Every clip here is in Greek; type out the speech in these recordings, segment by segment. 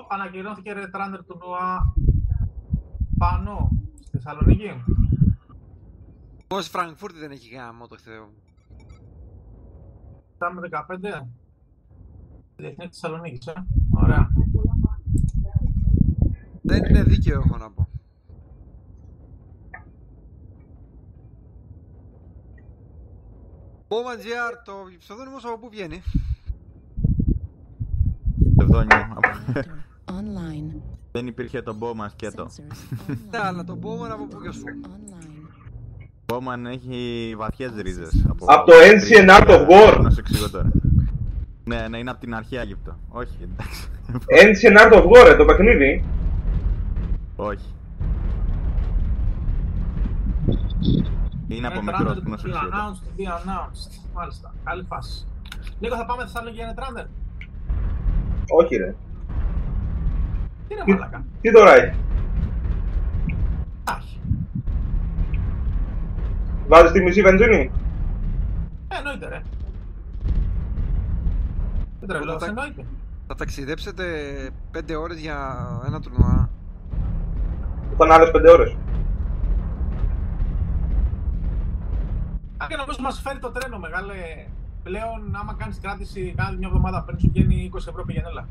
Ανακοινώθηκε Red Runner τουρνουά πάνω στη Θεσσαλονίκη. Πώς Φραγκφούρτη δεν έχει γάμο το Θεό. Φτάμε 15. Διεθνή Θεσσαλονίκης, Ωραία. Δεν είναι δίκαιο, έχω να πω. Bowman.gr, το ψευδόνυμο από πού βγαίνει? Ψευδόνυμο. Δεν υπήρχε το Bowman σκέτο. Ναι, αλλά το Bowman από πού σου? Bowman έχει βαθιές ρίζες. Από το Ancient Art of War. Να σου εξηγώ τώρα. Ναι, είναι από την αρχαία Αίγυπτο. Όχι, εντάξει. Ancient Art of War, το παιχνίδι. Όχι. Είναι από μικρός που να σου εξηγώ. Be announced. Μάλιστα, καλή φάση. Λίγο θα πάμε Θεσσαλονίκη για Netrunner. Όχι ρε. Τι είναι μαλάκα? Τι τώρα έχει? Άχι. Βάζεις τη μισή βενζίνη? Εννοείται ρε. Δεν τρελός, εννοείται. Θα ταξιδέψετε 5 ώρες για ένα τουρνουά? Ήταν άλλες 5 ώρες. Και νομίζω μας φέρει το τρένο μεγάλε. Πλέον άμα κάνεις κράτηση κάθε μια εβδομάδα πριν σου βγαίνει 20 ευρώ πηγαίνελα.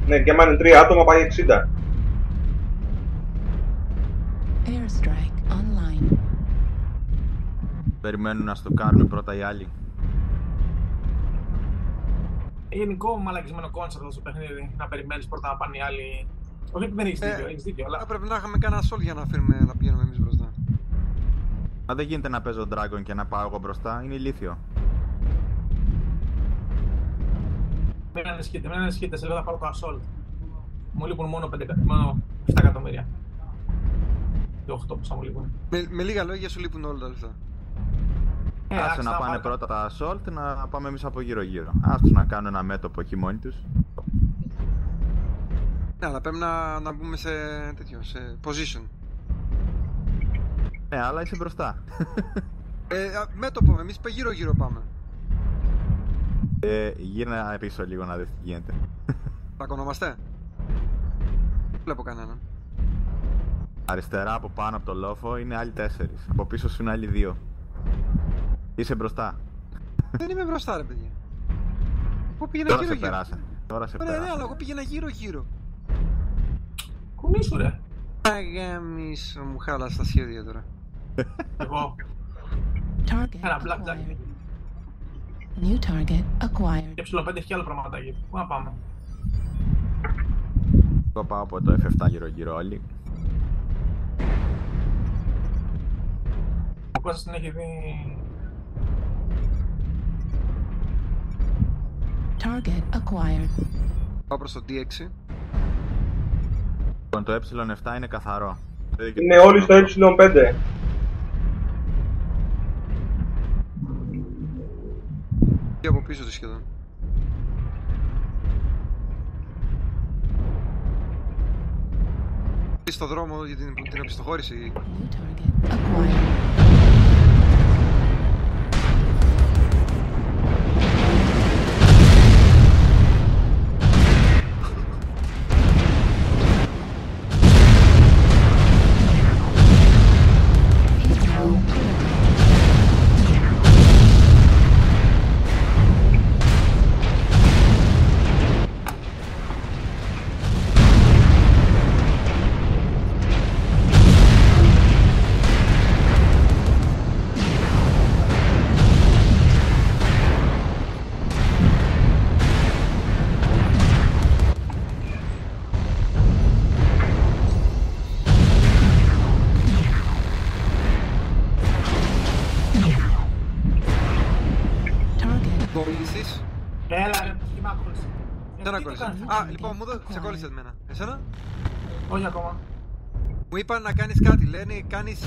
Ναι, και άμα είναι 3 άτομα πάει 60. Airstrike online. Περιμένουν να στο κάνουν πρώτα οι άλλοι. Γενικό μαλακισμένο κόνσεπτ αυτό το παιχνίδι. Να περιμένεις πρώτα να πάνε οι άλλοι. Όχι ότι δεν έχεις δίκιο, έχεις δίκιο, αλλά. Πρέπει να είχαμε κανένα σόλ για να πηγαίνουμε εμείς μπροστά. Μα δεν γίνεται να παίζω Dragon και να πάω εγώ μπροστά, είναι ηλίθιο. Μην ανησυχείτε, σε λίγο θα πάρω το Assault. Μου λείπουν μόνο 7 εκατομμύρια. Και 8 πόσα μου λείπουν. Με λίγα λόγια σου λείπουν όλα τα λεφτά. Άσε να πάνε πρώτα τα Assault, να πάμε εμείς από γύρω-γύρω. Άστος να κάνουν ένα μέτωπο εκεί μόνοι τους. Ναι, αλλά πρέπει να μπούμε σε τέτοιο, σε position. Ναι, αλλά είσαι μπροστά. Μέτωπο, εμείς γύρω-γύρω πάμε. Γύρνα πίσω λίγο να δεις τι γίνεται. Πλακωνόμαστε? Δεν βλέπω κανέναν. Αριστερά από πάνω από το λόφο είναι άλλοι 4. Από πίσω σου είναι άλλοι 2. Είσαι μπροστά. Δεν είμαι μπροστά ρε παιδιά. Εγώ πήγαινα Τώρα γύρω-γύρω. Τώρα σε Ωραία, περάσα. ναι, αλλά εγώ πήγαινα γύρω-γύρω. Κουνήσου ρε. Αγαμίσου, μου χάλασε τα σχέδια τώρα. Εγώ. Ένα blackjack. New target acquired. Και ψηλό 5 έχει άλλο πραγματάκι. Πού να πάμε? Εγώ πάω από το F7 γύρω-γύρω όλοι. Ο Κώστας την έχει δει. Target acquired. Πάω προς το D6. Λοιπόν, το E7 είναι καθαρό. Είναι όλοι στο E5. Και από πίσω του σχεδόν. Στο δρόμο για την οπισθοχώρηση. New target acquired. Κόλλησες. Έλα ρε, τι μ' άκουσες. Δεν ακόλουσα. Α, λοιπόν, σε κόλλησε εμένα. Εσένα? Όχι ακόμα. Μου είπαν να κάνεις κάτι, λένε κάνεις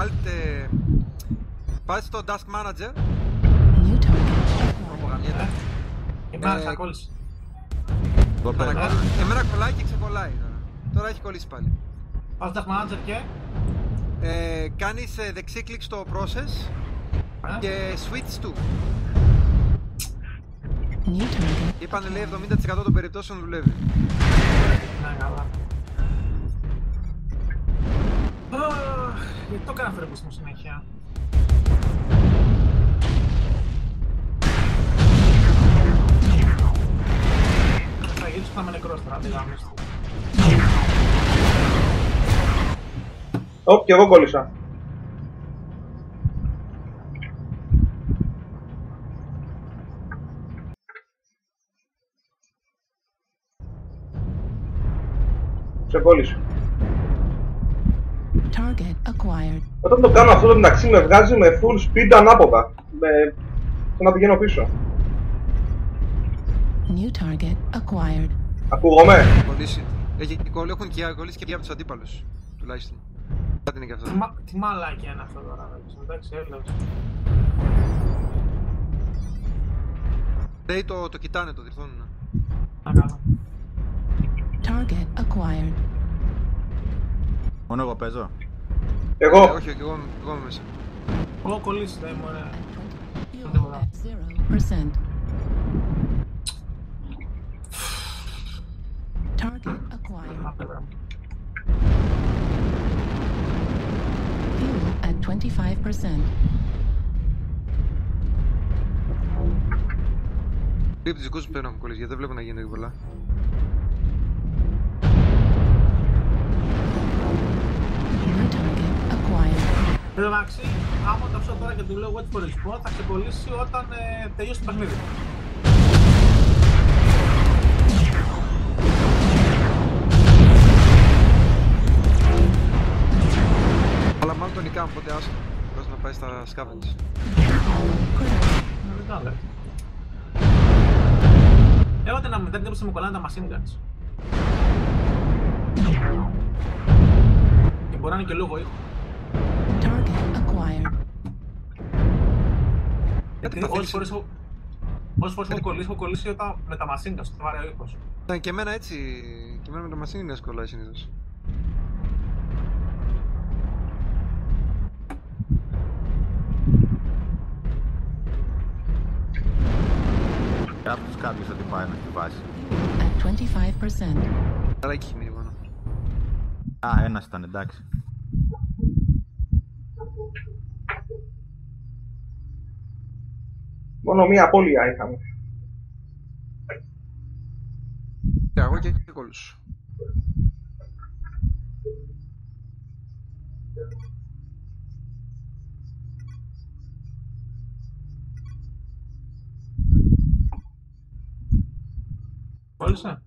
alt. Πας στο Task Manager. New target. Προπαγανδία. Εμένα σε ακόλουσε. Εμένα κολλάει και ξεκολλάει τώρα. Τώρα έχει κολλήσει πάλι. Πάω στο Task Manager και. Κάνεις δεξί κλικ στο Process και Switch to. New target. Είπανε λέει 70% των περιπτώσεων δουλεύει. Ναι, καλά. Γιατί το έκανα φρέμπισιμο συνέχεια. Θα γυρίσω θα είμαι νεκρός τώρα, δεν γάμεις. Ωπ, και εγώ κόλλησα. Σε κόλλησε. Target acquired. Όταν το κάνω αυτό το μεταξύ με βγάζει με full speed ανάποδα. Σαν να πηγαίνω πίσω. New target acquired. Ακούγομαι. Κολλήσει. Έχουν και κολλήσει και από τους αντίπαλους. Τουλάχιστον. Κάτι είναι και αυτό. Τι μαλάκια είναι αυτό τώρα, εντάξει, έλεος. Λέει το κοιτάνε, το διορθώνουν. Να κάνω. Target acquired. Μόνο εγώ παίζω. Εγώ. Όχι, εγώ είμαι μέσα. Εγώ κολλήσει, δεν μου ωραία. Fuel at 0%. Target acquired. Μάπεδρα μου. Fuel at 25%. Λίγο από τους δικούς μου πέρα έχουν κολλήσει, γιατί δεν βλέπω να γίνεται πολλά. New target acquired. Εν τω μεταξύ, άμα το αφήσω τώρα και του λέω wait for respawn, θα ξεκολλήσει όταν τελειώσει το παιχνίδι. Αλλά μάλλον τον νικάμε, οπότε άσχημα. Πρέπει να πάει στα scavenge. Δεν τα λέω. Έωτε να μετά δεν μου κολλάνε τα machine guns. Και μπορεί να είναι και λόγω ήχου. Target acquired. Γιατί όσες φορές έχω κολλήσει όταν με τα machine guns, το βάρε ο ήχος. Και εμένα έτσι, και εμένα με το machine είναι εύκολα συνήθως. Κάπου τους κάποιος ότι πάει να χτυπάσει. At 25%. Αλλά εκεί έχει μείνει μόνο. Α, ένας ήταν, εντάξει. Μόνο μία απώλεια είχαμε. Εγώ και κόλλους. Κόλλησε.